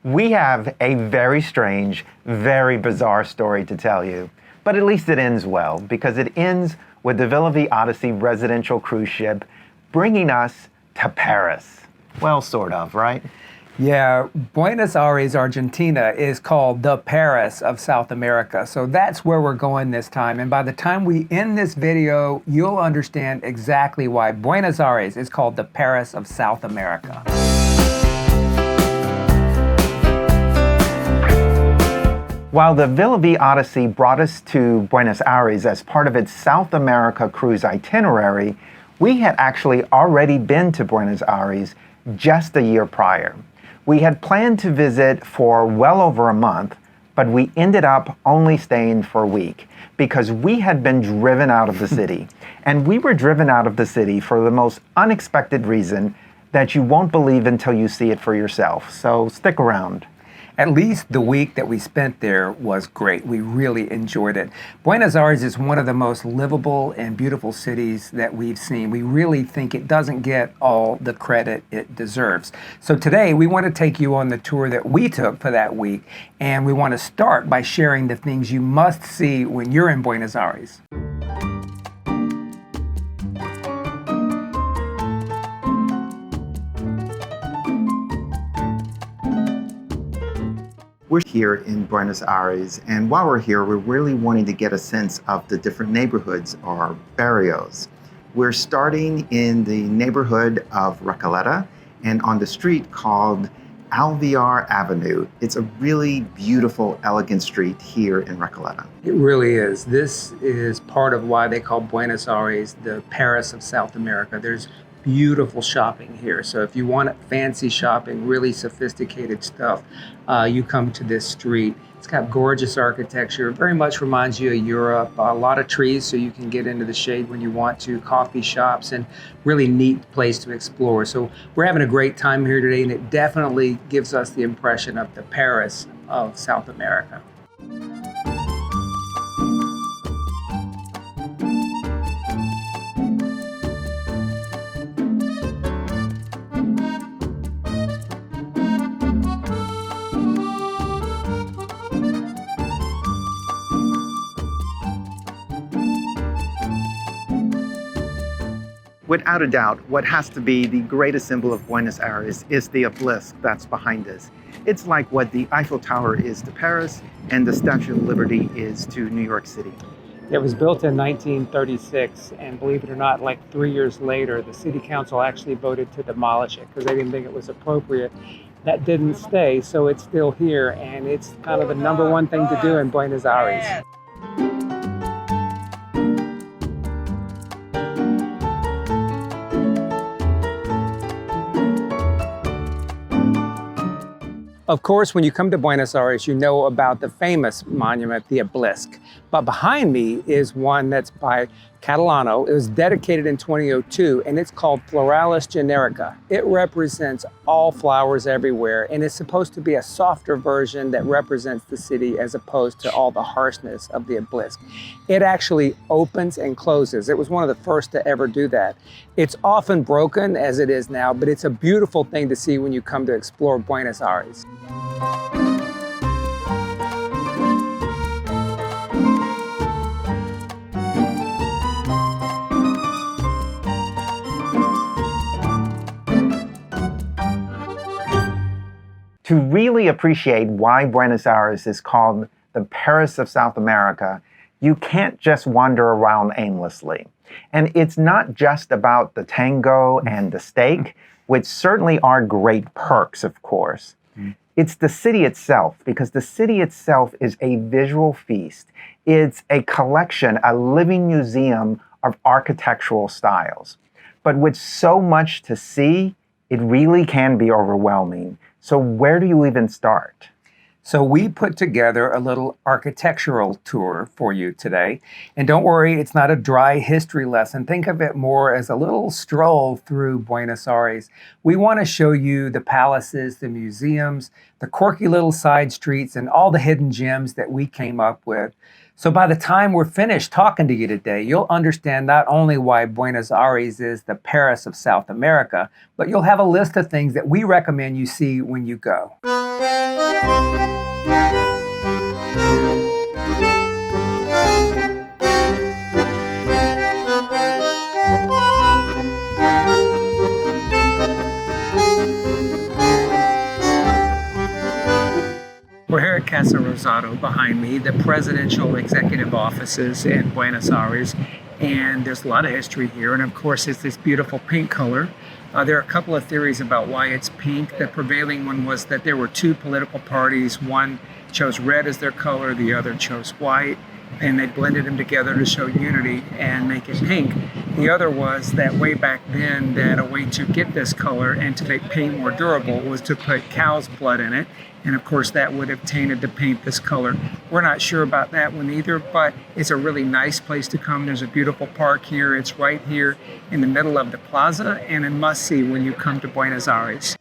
We have a very strange, very bizarre story to tell you, but at least it ends well because it ends with the Villa Vie Odyssey residential cruise ship bringing us to Paris. Well, sort of, right? Yeah, Buenos Aires Argentina is called the Paris of South America. So that's where we're going this time. And by the time we end this video, you'll understand exactly why Buenos Aires is called the Paris of South America. While the Villa Vie Odyssey brought us to Buenos Aires as part of its South America cruise itinerary, we had actually already been to Buenos Aires just a year prior. We had planned to visit for well over a month, but we ended up only staying for a week because we had been driven out of the city. And we were driven out of the city for the most unexpected reason that you won't believe until you see it for yourself. So stick around. At least the week that we spent there was great. We really enjoyed it. Buenos Aires is one of the most livable and beautiful cities that we've seen. We really think it doesn't get all the credit it deserves. So today we want to take you on the tour that we took for that week, and we want to start by sharing the things you must see when you're in Buenos Aires. We're here in Buenos Aires, and while we're here, we're really wanting to get a sense of the different neighborhoods or barrios. We're starting in the neighborhood of Recoleta and on the street called Alvear Avenue. It's a really beautiful, elegant street here in Recoleta. It really is. This is part of why they call Buenos Aires the Paris of South America. There's beautiful shopping here. So if you want fancy shopping, really sophisticated stuff, you come to this street. It's got gorgeous architecture. It very much reminds you of Europe. A lot of trees so you can get into the shade when you want to, coffee shops, and really neat place to explore. So we're having a great time here today, and it definitely gives us the impression of the Paris of South America. Without a doubt, what has to be the greatest symbol of Buenos Aires is the obelisk that's behind us. It's like what the Eiffel Tower is to Paris and the Statue of Liberty is to New York City. It was built in 1936, and believe it or not, like 3 years later, the city council actually voted to demolish it because they didn't think it was appropriate. That didn't stay, so it's still here, and it's kind of the #1 thing to do in Buenos Aires. Of course, when you come to Buenos Aires, you know about the famous monument, the obelisk. But behind me is one that's by Catalano. It was dedicated in 2002, and it's called Floralis Generica. It represents all flowers everywhere, and it's supposed to be a softer version that represents the city as opposed to all the harshness of the obelisk. It actually opens and closes. It was one of the first to ever do that. It's often broken, as it is now, but it's a beautiful thing to see when you come to explore Buenos Aires. To really appreciate why Buenos Aires is called the Paris of South America, you can't just wander around aimlessly. And it's not just about the tango and the steak, which certainly are great perks, of course. It's the city itself, because the city itself is a visual feast. It's a collection, a living museum of architectural styles. But with so much to see, it really can be overwhelming. So where do you even start? So we put together a little architectural tour for you today. And don't worry, it's not a dry history lesson. Think of it more as a little stroll through Buenos Aires. We want to show you the palaces, the museums, the quirky little side streets, and all the hidden gems that we came up with. So by the time we're finished talking to you today, you'll understand not only why Buenos Aires is the Paris of South America, but you'll have a list of things that we recommend you see when you go. We're here at Casa Rosada behind me, the presidential executive offices in Buenos Aires. And there's a lot of history here. And of course, it's this beautiful pink color. There are a couple of theories about why it's pink. The prevailing one was that there were two political parties. One chose red as their color, the other chose white, and they blended them together to show unity and make it pink. The other was that way back then that a way to get this color and to make paint more durable was to put cow's blood in it. And of course that would have tainted the paint this color. We're not sure about that one either, but it's a really nice place to come. There's a beautiful park here. It's right here in the middle of the plaza and a must-see when you come to Buenos Aires.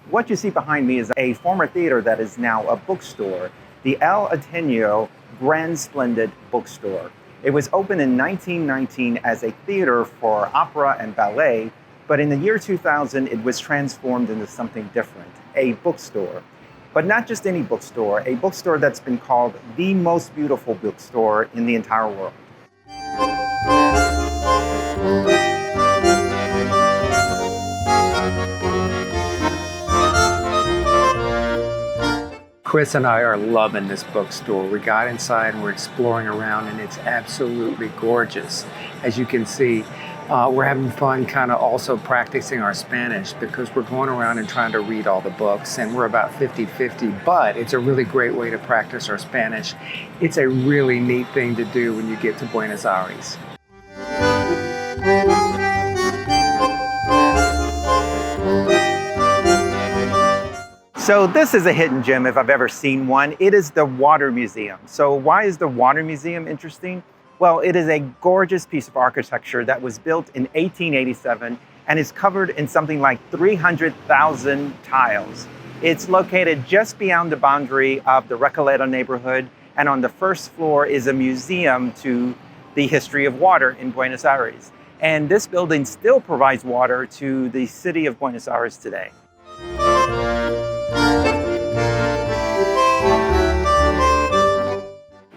What you see behind me is a former theater that is now a bookstore, the El Ateneo Grand Splendid Bookstore. It was opened in 1919 as a theater for opera and ballet, but in the year 2000, it was transformed into something different, a bookstore. But not just any bookstore, a bookstore that's been called the most beautiful bookstore in the entire world. Chris and I are loving this bookstore. We got inside and we're exploring around and it's absolutely gorgeous. As you can see, we're having fun kind of also practicing our Spanish because we're going around and trying to read all the books and we're about 50-50, but it's a really great way to practice our Spanish. It's a really neat thing to do when you get to Buenos Aires. So this is a hidden gem if I've ever seen one. It is the Water Museum. So why is the Water Museum interesting? Well, it is a gorgeous piece of architecture that was built in 1887 and is covered in something like 300,000 tiles. It's located just beyond the boundary of the Recoleta neighborhood, and on the first floor is a museum to the history of water in Buenos Aires. And this building still provides water to the city of Buenos Aires today.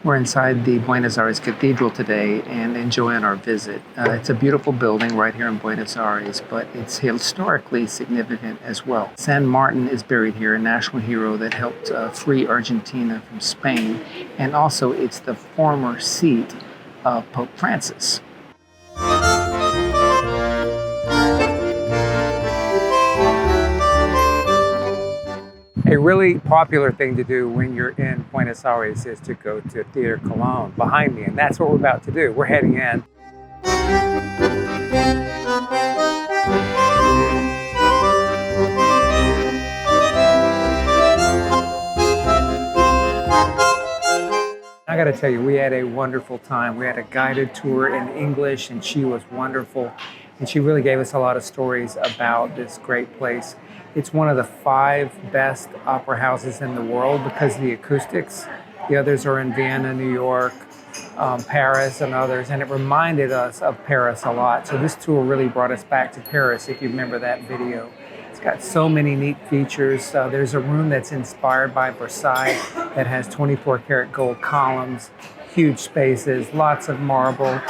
We're inside the Buenos Aires Cathedral today and enjoying our visit. It's a beautiful building right here in Buenos Aires, but it's historically significant as well. San Martin is buried here, a national hero that helped free Argentina from Spain, and also it's the former seat of Pope Francis. A really popular thing to do when you're in Buenos Aires is to go to Theater Colón behind me, and that's what we're about to do. We're heading in. I got to tell you, we had a wonderful time. We had a guided tour in English, and she was wonderful. And she really gave us a lot of stories about this great place. It's one of the 5 best opera houses in the world because of the acoustics. The others are in Vienna, New York, Paris, and others. And it reminded us of Paris a lot. So this tour really brought us back to Paris, if you remember that video. It's got so many neat features. There's a room that's inspired by Versailles that has 24-karat gold columns, huge spaces, lots of marble,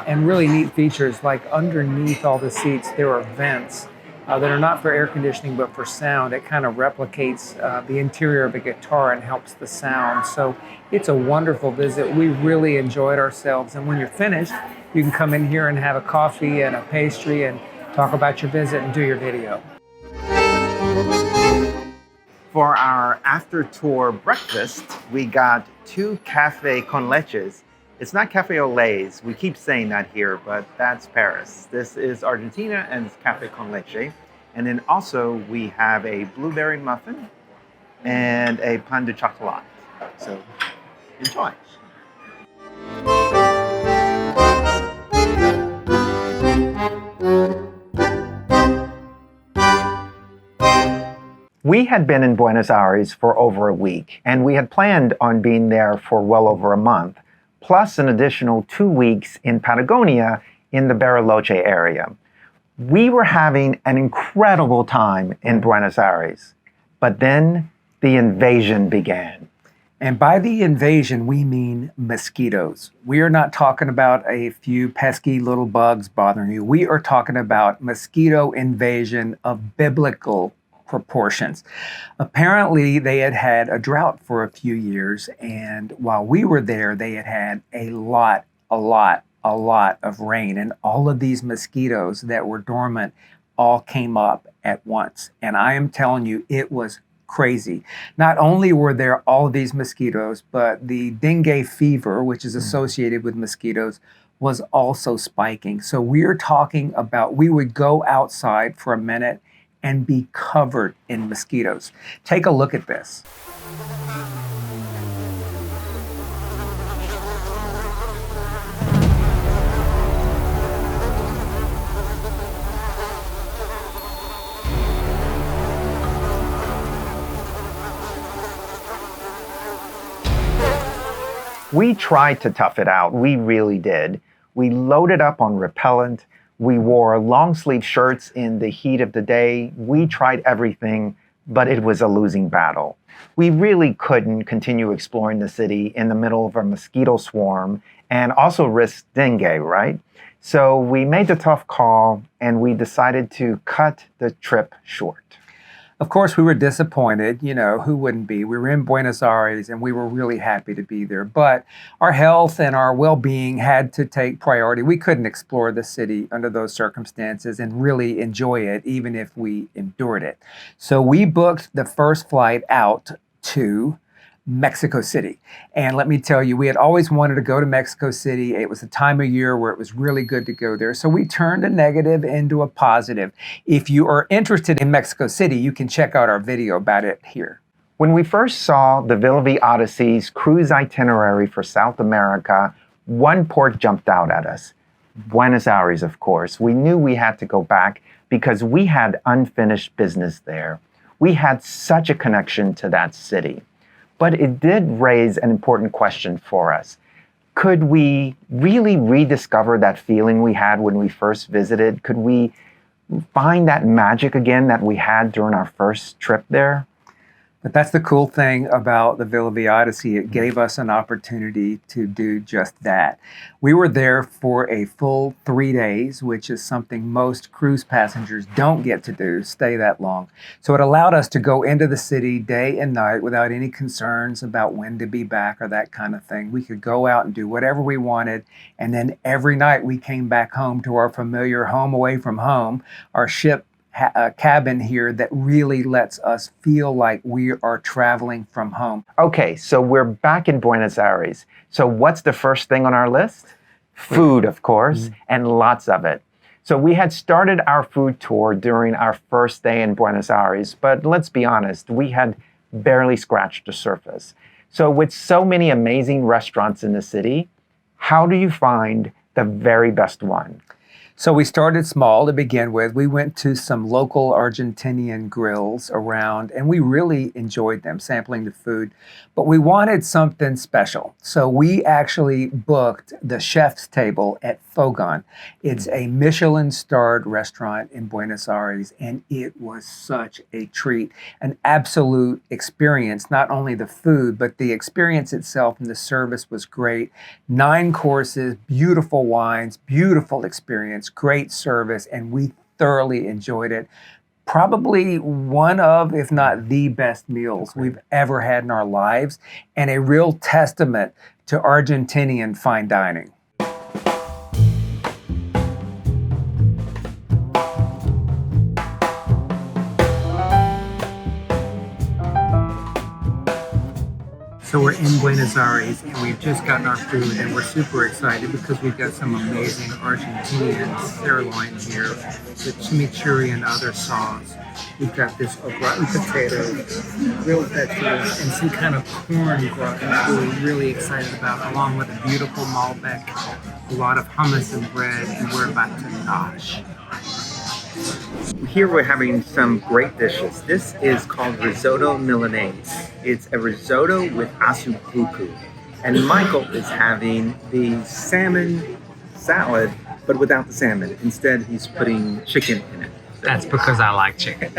and really neat features like underneath all the seats there are vents that are not for air conditioning but for sound. It kind of replicates the interior of a guitar and helps the sound. So it's a wonderful visit. We really enjoyed ourselves, and when you're finished you can come in here and have a coffee and a pastry and talk about your visit and do your video. For our after-tour breakfast, we got 2 café con leches. It's not café au lait. We keep saying that here, but that's Paris. This is Argentina and it's café con leche. And then also we have a blueberry muffin and a pan de chocolat. So enjoy. We had been in Buenos Aires for over a week, and we had planned on being there for well over a month, plus an additional 2 weeks in Patagonia in the Bariloche area. We were having an incredible time in Buenos Aires, but then the invasion began. And by the invasion, we mean mosquitoes. We are not talking about a few pesky little bugs bothering you. We are talking about mosquito invasion of biblical proportions. Apparently, they had had a drought for a few years, and while we were there, they had had a lot of rain, and all of these mosquitoes that were dormant all came up at once. And I am telling you, it was crazy. Not only were there all of these mosquitoes, but the dengue fever, which is associated with mosquitoes, was also spiking. So we're talking about, we would go outside for a minute and be covered in mosquitoes. Take a look at this. We tried to tough it out. We really did. We loaded up on repellent. We wore long sleeve shirts in the heat of the day. We tried everything, but it was a losing battle. We really couldn't continue exploring the city in the middle of a mosquito swarm and also risk dengue, right? So we made the tough call and we decided to cut the trip short. Of course, we were disappointed. You know, who wouldn't be? We were in Buenos Aires and we were really happy to be there. But our health and our well-being had to take priority. We couldn't explore the city under those circumstances and really enjoy it, even if we endured it. So we booked the first flight out to Mexico City. And let me tell you, we had always wanted to go to Mexico City. It was a time of year where it was really good to go there. So we turned a negative into a positive. If you are interested in Mexico City, you can check out our video about it here. When we first saw the Villa Vie Odyssey's cruise itinerary for South America, one port jumped out at us. Buenos Aires, of course. We knew we had to go back because we had unfinished business there. We had such a connection to that city. But it did raise an important question for us. Could we really rediscover that feeling we had when we first visited? Could we find that magic again that we had during our first trip there? But that's the cool thing about the Villa Vie Odyssey. It gave us an opportunity to do just that. We were there for a full 3 days, which is something most cruise passengers don't get to do, stay that long. So it allowed us to go into the city day and night without any concerns about when to be back or that kind of thing. We could go out and do whatever we wanted. And then every night we came back home to our familiar home away from home, our ship cabin here that really lets us feel like we are traveling from home. Okay, so we're back in Buenos Aires. So what's the first thing on our list? Food, of course, and lots of it. So we had started our food tour during our first day in Buenos Aires, but let's be honest, we had barely scratched the surface. So with so many amazing restaurants in the city, how do you find the very best one? So we started small to begin with. We went to some local Argentinian grills around, and we really enjoyed them, sampling the food. But we wanted something special. So we actually booked the chef's table at Fogon. It's a Michelin-starred restaurant in Buenos Aires, and it was such a treat, an absolute experience. Not only the food, but the experience itself and the service was great. 9 courses, beautiful wines, beautiful experience, great service, and we thoroughly enjoyed it. Probably one of, if not the best meals we've ever had in our lives, and a real testament to Argentinian fine dining. So we're in Buenos Aires and we've just gotten our food and we're super excited because we've got some amazing Argentinian sirloin here with chimichurri and other sauce. We've got this au gratin potato, grilled vegetables, and some kind of corn gratin that we're really excited about, along with a beautiful Malbec, a lot of hummus and bread, and we're about to nosh. Here we're having some great dishes. This is called risotto Milanese. It's a risotto with assabuco. And Michael is having the salmon salad, but without the salmon. Instead, he's putting chicken in it. That's because I like chicken.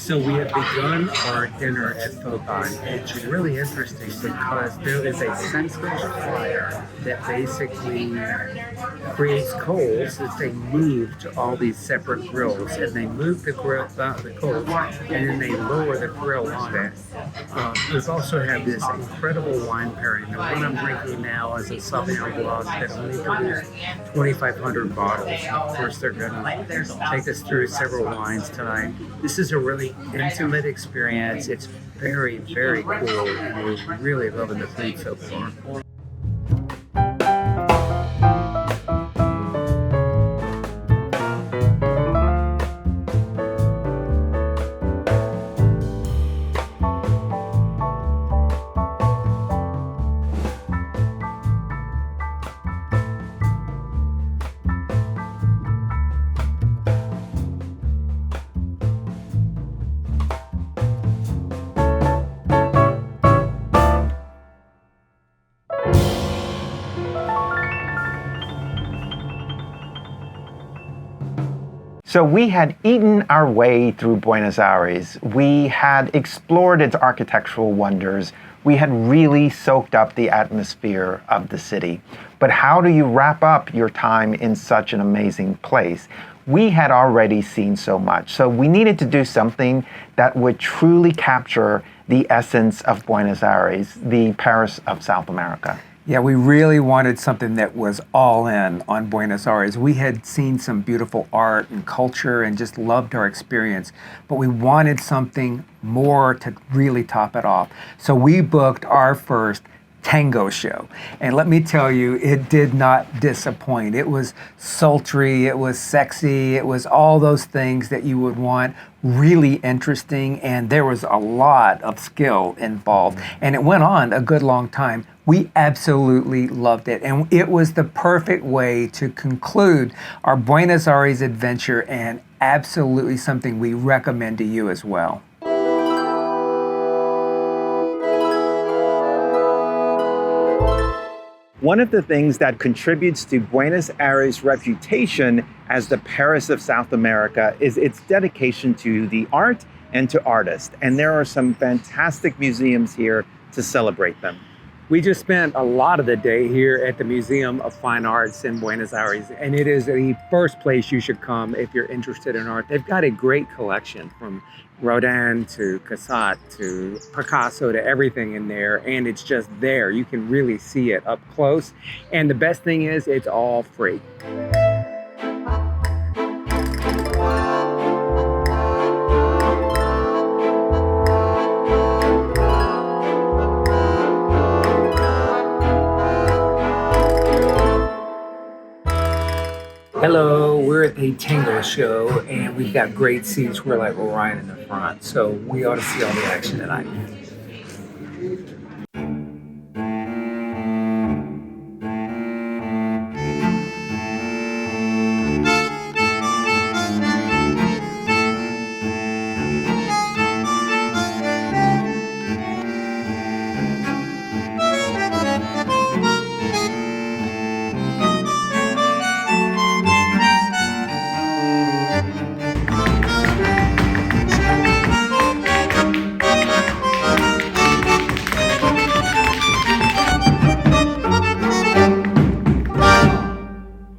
So we have begun our dinner at Fogon. It's really interesting because there is a central fire that basically creates coals that they move to all these separate grills, and they move the coals, and then they lower the grill on it. We've also had this incredible wine pairing. The one I'm drinking now is a Sauvignon Blanc that only produced 2,500 bottles. Of course, they're going to take us through several wines tonight. This is a really intimate experience. It's very, very cool, and we're really loving the food so far. So we had eaten our way through Buenos Aires. We had explored its architectural wonders. We had really soaked up the atmosphere of the city. But how do you wrap up your time in such an amazing place? We had already seen so much, so we needed to do something that would truly capture the essence of Buenos Aires, the Paris of South America. Yeah, we really wanted something that was all in on Buenos Aires. We had seen some beautiful art and culture and just loved our experience, but we wanted something more to really top it off. So we booked our first Tango show. And let me tell you, it did not disappoint. It was sultry, it was sexy, it was all those things that you would want, really interesting, and there was a lot of skill involved. And it went on a good long time. We absolutely loved it. And it was the perfect way to conclude our Buenos Aires adventure, and absolutely something we recommend to you as well. One of the things that contributes to Buenos Aires' reputation as the Paris of South America is its dedication to the art and to artists. And there are some fantastic museums here to celebrate them. We just spent a lot of the day here at the Museum of Fine Arts in Buenos Aires, and it is the first place you should come if you're interested in art. They've got a great collection from Rodin to Casa to Picasso to everything in there, and it's just there. You can really see it up close, and the best thing is it's all free. Hello, we're at a Tango show, and we've got great seats. We're right in the front, so we ought to see all the action tonight.